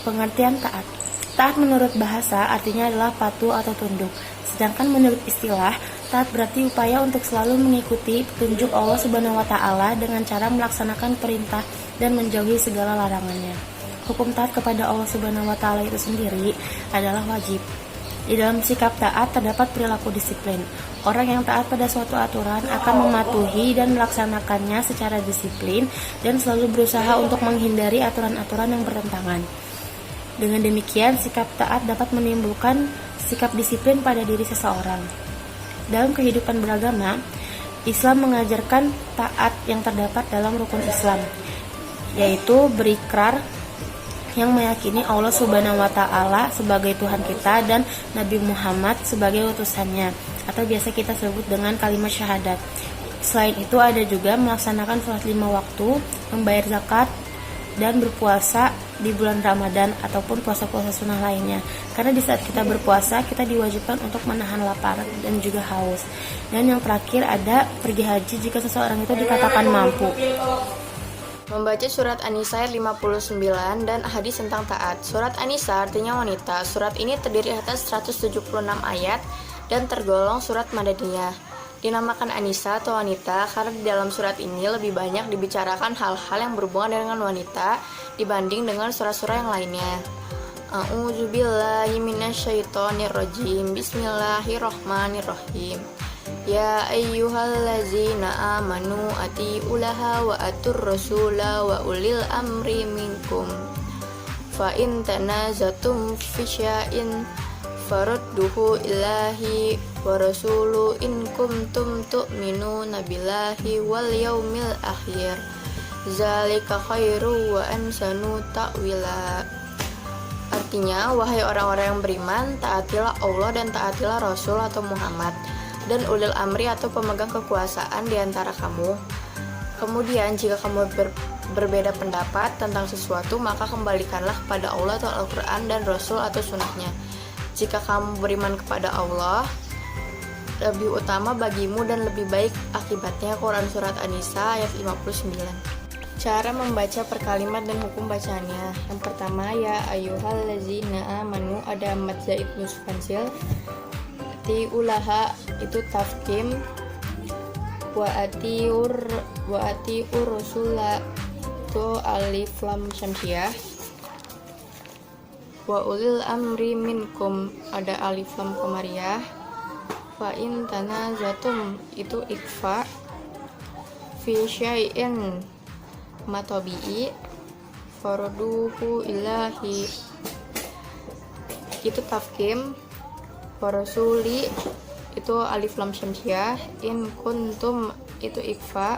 Pengertian taat. Taat menurut bahasa artinya adalah patuh atau tunduk. Sedangkan menurut istilah, taat berarti upaya untuk selalu mengikuti petunjuk Allah Subhanahu wa taala dengan cara melaksanakan perintah dan menjauhi segala larangannya. Hukum taat kepada Allah Subhanahu wa taala itu sendiri adalah wajib. Di dalam sikap taat terdapat perilaku disiplin. Orang yang taat pada suatu aturan akan mematuhi dan melaksanakannya secara disiplin dan selalu berusaha untuk menghindari aturan-aturan yang bertentangan. Dengan demikian, sikap taat dapat menimbulkan sikap disiplin pada diri seseorang. Dalam kehidupan beragama, Islam mengajarkan taat yang terdapat dalam rukun Islam, yaitu berikrar yang meyakini Allah Subhanahu wa taala sebagai Tuhan kita dan Nabi Muhammad sebagai utusannya, atau biasa kita sebut dengan kalimat syahadat. Selain itu ada juga melaksanakan sholat 5 waktu, membayar zakat, dan berpuasa di bulan Ramadan ataupun puasa-puasa sunnah lainnya. Karena di saat kita berpuasa, kita diwajibkan untuk menahan lapar dan juga haus. Dan yang terakhir ada pergi haji jika seseorang itu dikatakan mampu. Membaca surat An-Nisa ayat 59 dan hadis tentang taat. Surat An-Nisa artinya wanita. Surat ini terdiri atas 176 ayat dan tergolong surat Madaniyah. Dinamakan An-Nisa atau wanita karena di dalam surat ini lebih banyak dibicarakan hal-hal yang berhubungan dengan wanita dibanding dengan surat-surat yang lainnya. A'udzubillahi minasyaitonirrajim. Bismillahirrahmanirrahim. Ya ayyuhallazina amanu atiullaha wa atur rasula wa ulil amri minkum fa in tanazatum fi syai'in farudduhu ilahi wa rasulu in kuntum tu'minuna billahi wal yaumil akhir zalika khairu wa ansanu ta'wila. Artinya, wahai orang-orang yang beriman, taatilah Allah dan taatilah Rasul atau Muhammad dan ulil amri atau pemegang kekuasaan di antara kamu. Kemudian jika kamu berbeda pendapat tentang sesuatu, maka kembalikanlah kepada Allah atau Al-Quran dan Rasul atau sunnahnya. Jika kamu beriman kepada Allah, lebih utama bagimu dan lebih baik akibatnya. Quran Surat An-Nisa ayat 59. Cara membaca per kalimat dan hukum bacaannya. Yang pertama, ya ayyuhallazina amanu, ada mad zaid musfansil. Ulaha itu tafkim, wa atiur rasula itu alif lam syamsiah, wa ulil amri minkum ada alif lam qamariyah, fa in tanazatum itu ikfa, fi syai'in matabi'i faruduhu ilahi itu tafkim, warasuli itu alif lam syamsiah, in kuntum itu ikfa,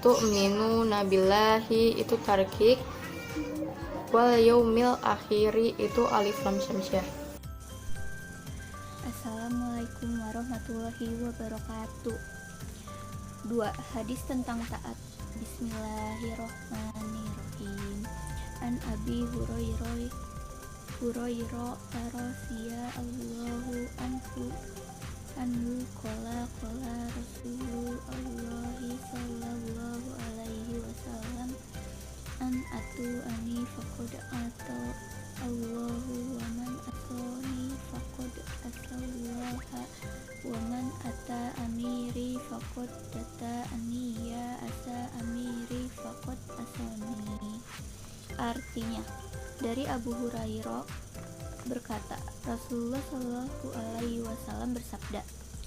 tu'minu nabilahi itu tarkik, wal yaumil akhiri itu alif lam syamsiah. Assalamualaikum warahmatullahi wabarakatuh. 2. Hadis tentang taat. Bismillahirrahmanirrahim. An Abi Hurairah radhiyallahu anhu qala Rasulullah sallallahu alaihi wasallam an atu'ani faqad ata Allahu wa man asani faqad asallaha wa man ata amiri faqad tata'ani ya asa amiri faqad asani. Artinya, dari Abu Hurairah berkata, Rasulullah Shallallahu Alaihi Wasallam bersabda,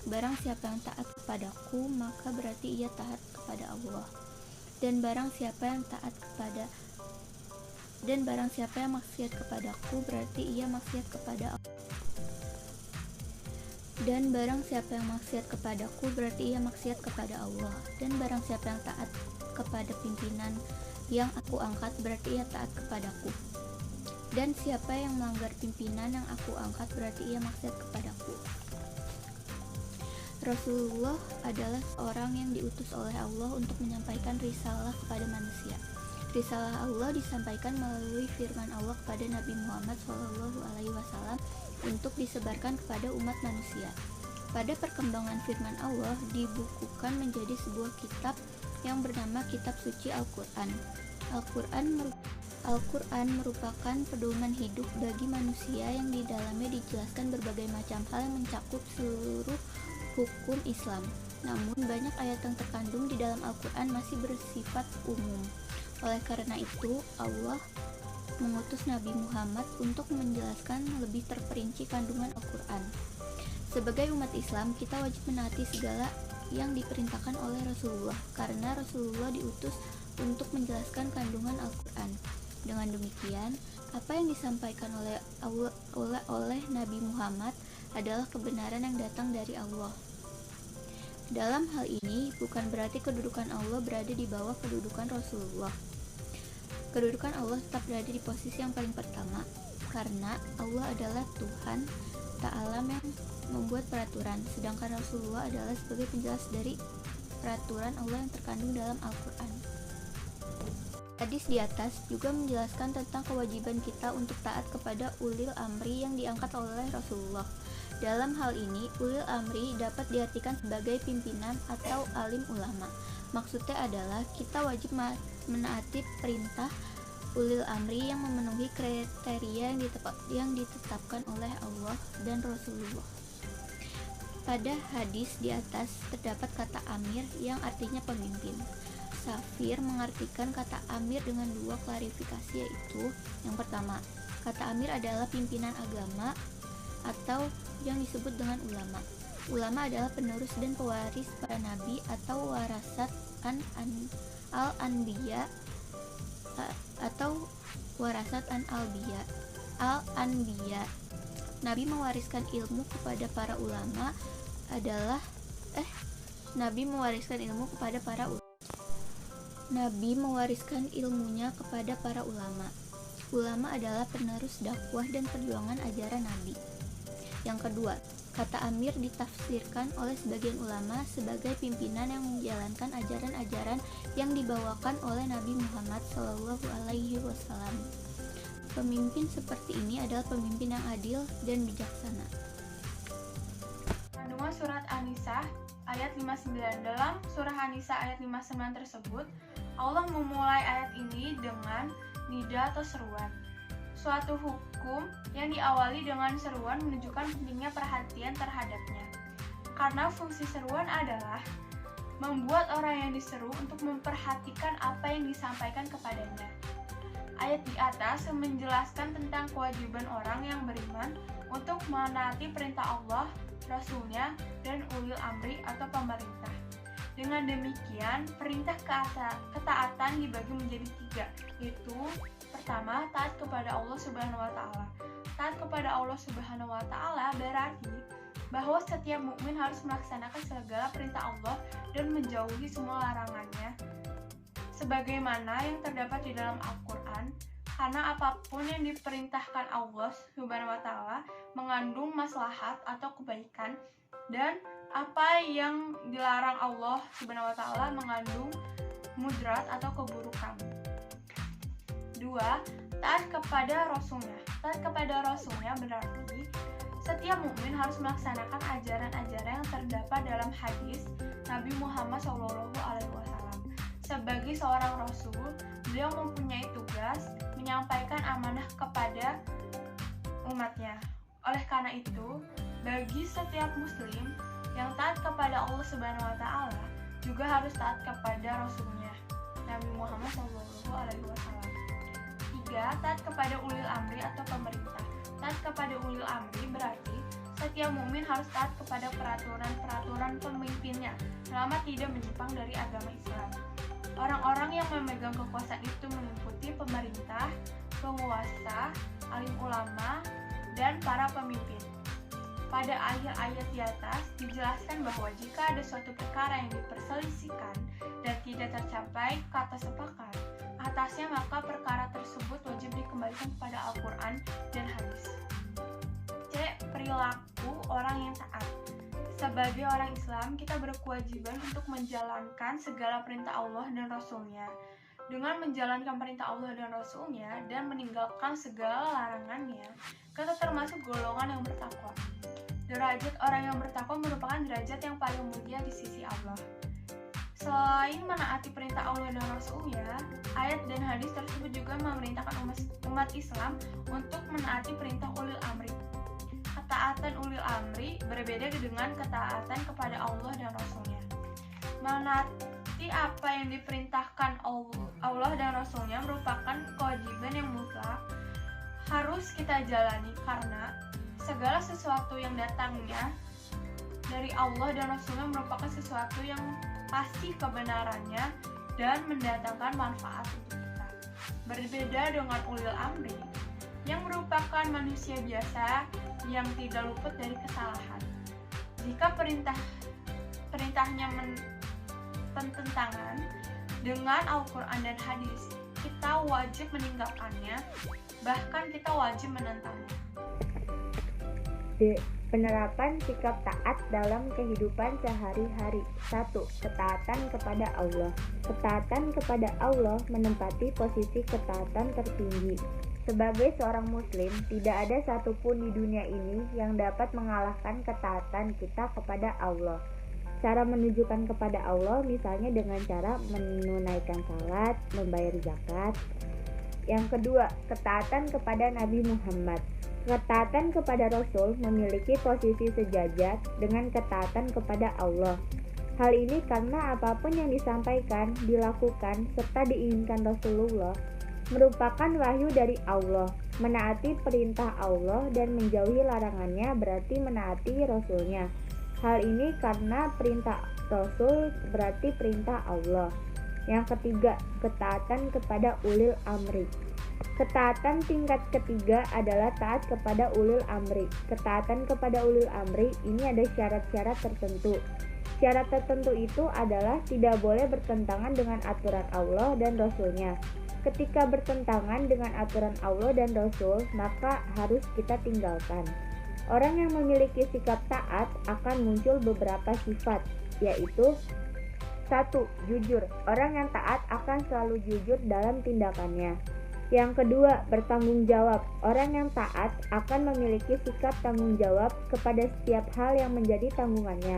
barang siapa yang taat kepadaku, maka berarti ia taat kepada Allah. Dan barang siapa yang maksiat kepadaku, berarti ia maksiat kepada Allah. Dan barang siapa yang maksiat kepadaku, berarti ia maksiat kepada Allah. Dan barang siapa yang taat kepada pimpinan yang aku angkat, berarti ia taat kepadaku. Dan siapa yang melanggar pimpinan yang aku angkat, berarti ia maksiat kepadaku. Rasulullah adalah seorang yang diutus oleh Allah untuk menyampaikan risalah kepada manusia. Risalah Allah disampaikan melalui firman Allah kepada Nabi Muhammad SAW untuk disebarkan kepada umat manusia. Pada perkembangan firman Allah dibukukan menjadi sebuah kitab yang bernama Kitab Suci Al-Quran. Al-Quran merupakan pedoman hidup bagi manusia yang di dalamnya dijelaskan berbagai macam hal yang mencakup seluruh hukum Islam. Namun banyak ayat yang terkandung di dalam Al-Quran masih bersifat umum. Oleh karena itu, Allah mengutus Nabi Muhammad untuk menjelaskan lebih terperinci kandungan Al-Quran. Sebagai umat Islam, kita wajib menaati segala yang diperintahkan oleh Rasulullah, karena Rasulullah diutus untuk menjelaskan kandungan Al-Quran. Dengan demikian, apa yang disampaikan oleh Nabi Muhammad adalah kebenaran yang datang dari Allah. Dalam hal ini, bukan berarti kedudukan Allah berada di bawah kedudukan Rasulullah. Kedudukan Allah tetap berada di posisi yang paling pertama, karena Allah adalah Tuhan Ta'ala yang membuat peraturan, sedangkan Rasulullah adalah sebagai penjelas dari peraturan Allah yang terkandung dalam Al-Quran. Hadis di atas juga menjelaskan tentang kewajiban kita untuk taat kepada ulil amri yang diangkat oleh Rasulullah. Dalam hal ini, ulil amri dapat diartikan sebagai pimpinan atau alim ulama. Maksudnya adalah kita wajib menaati perintah ulil amri yang memenuhi kriteria yang ditetapkan oleh Allah dan Rasulullah. Pada hadis di atas terdapat kata amir yang artinya pemimpin. Safir mengartikan kata amir dengan dua klarifikasi, yaitu yang pertama, kata amir adalah pimpinan agama atau yang disebut dengan ulama. Ulama adalah penerus dan pewaris para nabi atau warasat al-anbiya atau warasat al-anbiya. Nabi mewariskan ilmu kepada para ulama Nabi mewariskan ilmunya kepada para ulama. Ulama adalah penerus dakwah dan perjuangan ajaran Nabi. Yang kedua, kata amir ditafsirkan oleh sebagian ulama sebagai pimpinan yang menjalankan ajaran-ajaran yang dibawakan oleh Nabi Muhammad SAW. Pemimpin seperti ini adalah pemimpin yang adil dan bijaksana. Kandungan surat An-Nisa ayat 59. Dalam surah An-Nisa ayat 59 tersebut, Allah memulai ayat ini dengan nida atau seruan. Suatu hukum yang diawali dengan seruan menunjukkan pentingnya perhatian terhadapnya. Karena fungsi seruan adalah membuat orang yang diseru untuk memperhatikan apa yang disampaikan kepadanya. Ayat di atas menjelaskan tentang kewajiban orang yang beriman untuk menaati perintah Allah, Rasulnya, dan ulil amri atau pemerintah. Dengan demikian, perintah ketaatan dibagi menjadi 3, yaitu pertama, taat kepada Allah Subhanahu wa Ta'ala. Taat kepada Allah Subhanahu wa Ta'ala berarti bahwa setiap mukmin harus melaksanakan segala perintah Allah dan menjauhi semua larangannya, sebagaimana yang terdapat di dalam Al-Quran. Karena apapun yang diperintahkan Allah Subhanahu wa Ta'ala mengandung maslahat atau kebaikan, dan apa yang dilarang Allah Subhanahu wa Ta'ala mengandung mudarat atau keburukan. 2. Taat kepada Rasulnya. Taat kepada Rasulnya berarti setiap mukmin harus melaksanakan ajaran-ajaran yang terdapat dalam hadis Nabi Muhammad SAW. Sebagai seorang Rasul, beliau mempunyai tugas menyampaikan amanah kepada umatnya. Oleh karena itu, bagi setiap muslim yang taat kepada Allah Subhanahu wa Ta'ala juga harus taat kepada Rasulnya, Nabi Muhammad SAW. 3. Taat kepada ulil amri atau pemerintah. Taat kepada ulil amri berarti setiap mukmin harus taat kepada peraturan-peraturan pemimpinnya selama tidak menyimpang dari agama Islam. Orang-orang yang memegang kekuasaan itu meliputi pemerintah, penguasa, alim ulama, dan para pemimpin. Pada ayat-ayat di atas dijelaskan bahwa jika ada suatu perkara yang diperselisihkan dan tidak tercapai kata sepakat atasnya, maka perkara tersebut wajib dikembalikan kepada Al-Quran dan hadis. C. Perilaku orang yang taat. Sebagai orang Islam, kita berkewajiban untuk menjalankan segala perintah Allah dan Rasulnya. Dengan menjalankan perintah Allah dan Rasulnya dan meninggalkan segala larangannya, kita termasuk golongan yang bertakwa. Derajat orang yang bertakwa merupakan derajat yang paling mulia di sisi Allah. Selain menaati perintah Allah dan Rasulnya, ayat dan hadis tersebut juga memerintahkan umat Islam untuk menaati perintah ulil amri. Ketaatan ulil amri berbeda dengan ketaatan kepada Allah dan Rasulnya. Menaati apa yang diperintahkan Allah dan Rasulnya merupakan kewajiban yang mutlak harus kita jalani, karena segala sesuatu yang datangnya dari Allah dan Rasulnya merupakan sesuatu yang pasti kebenarannya dan mendatangkan manfaat untuk kita. Berbeda dengan ulil amri yang merupakan manusia biasa yang tidak luput dari kesalahan. Jika perintahnya bertentangan dengan Al-Quran dan hadis, kita wajib meninggalkannya, bahkan kita wajib menentangnya. D. Penerapan sikap taat dalam kehidupan sehari-hari. 1. Ketaatan kepada Allah. Ketaatan kepada Allah menempati posisi ketaatan tertinggi. Sebagai seorang muslim, tidak ada satupun di dunia ini yang dapat mengalahkan ketaatan kita kepada Allah. Cara menunjukkan kepada Allah misalnya dengan cara menunaikan salat, membayar zakat. Yang kedua, ketaatan kepada Nabi Muhammad. Ketaatan kepada Rasul memiliki posisi sejajar dengan ketaatan kepada Allah. Hal ini karena apapun yang disampaikan, dilakukan, serta diinginkan Rasulullah merupakan wahyu dari Allah. Menaati perintah Allah dan menjauhi larangannya berarti menaati Rasulnya. Hal ini karena perintah Rasul berarti perintah Allah. Yang ketiga, ketaatan kepada ulil amri. Ketaatan tingkat ketiga adalah taat kepada ulil amri. Ketaatan kepada ulil amri ini ada syarat-syarat tertentu. Syarat tertentu itu adalah tidak boleh bertentangan dengan aturan Allah dan Rasulnya. Ketika bertentangan dengan aturan Allah dan Rasul, maka harus kita tinggalkan. Orang yang memiliki sikap taat akan muncul beberapa sifat, yaitu 1. Jujur. Orang yang taat akan selalu jujur dalam tindakannya. Yang kedua, bertanggung jawab. Orang yang taat akan memiliki sikap tanggung jawab kepada setiap hal yang menjadi tanggungannya.